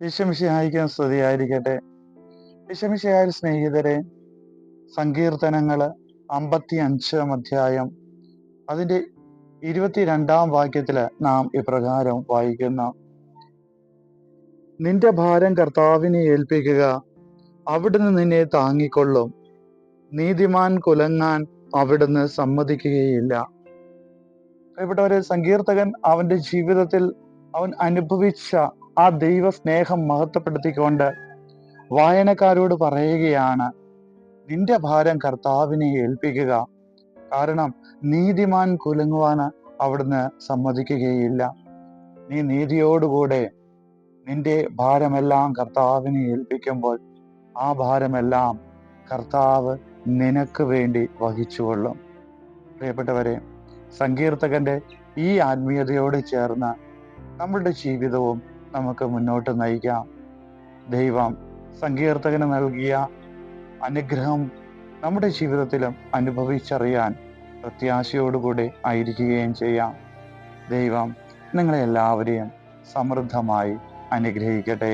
ഈശോമിശിഹായ്ക്ക് സ്തുതിയായിരിക്കട്ടെ. ഈശോമിശിഹായിൽ സ്നേഹിതരെ, സങ്കീർത്തനങ്ങള് 55 അധ്യായം അതിൻ്റെ 22 വാക്യത്തില് നാം ഇപ്രകാരം വായിക്കുന്നു: നിന്റെ ഭാരം കർത്താവിനെ ഏൽപ്പിക്കുക, അവിടുന്ന് നിന്നെ താങ്ങിക്കൊള്ളും. നീതിമാൻ കുലങ്ങാൻ അവിടുന്ന് സമ്മതിക്കുകയില്ല. ഇവിടെ സങ്കീർത്തകൻ അവന്റെ ജീവിതത്തിൽ അവൻ അനുഭവിച്ച ആ ദൈവ സ്നേഹം മഹത്വപ്പെടുത്തിക്കൊണ്ട് വായനക്കാരോട് പറയുകയാണ്, നിന്റെ ഭാരം കർത്താവിനെ ഏൽപ്പിക്കുക, കാരണം നീതിമാൻ കുലുങ്ങുവാൻ അവിടുന്ന് സമ്മതിക്കുകയില്ല. നീ നീതിയോടുകൂടെ നിന്റെ ഭാരമെല്ലാം കർത്താവിനെ ഏൽപ്പിക്കുമ്പോൾ ആ ഭാരമെല്ലാം കർത്താവ് നിനക്ക് വേണ്ടി വഹിച്ചുകൊള്ളും. പ്രിയപ്പെട്ടവരെ, സങ്കീർത്തകന്റെ ഈ ആത്മീയതയോട് ചേർന്ന് നമ്മളുടെ ജീവിതവും നമുക്ക് മുന്നോട്ട് നയിക്കാം. ദൈവം സങ്കീർത്തകന് നൽകിയ അനുഗ്രഹം നമ്മുടെ ജീവിതത്തിലും അനുഭവിച്ചറിയാൻ പ്രത്യാശയോടുകൂടി ആയിരിക്കുകയും ചെയ്യാം. ദൈവം നിങ്ങളെ എല്ലാവരെയും സമൃദ്ധമായി അനുഗ്രഹിക്കട്ടെ.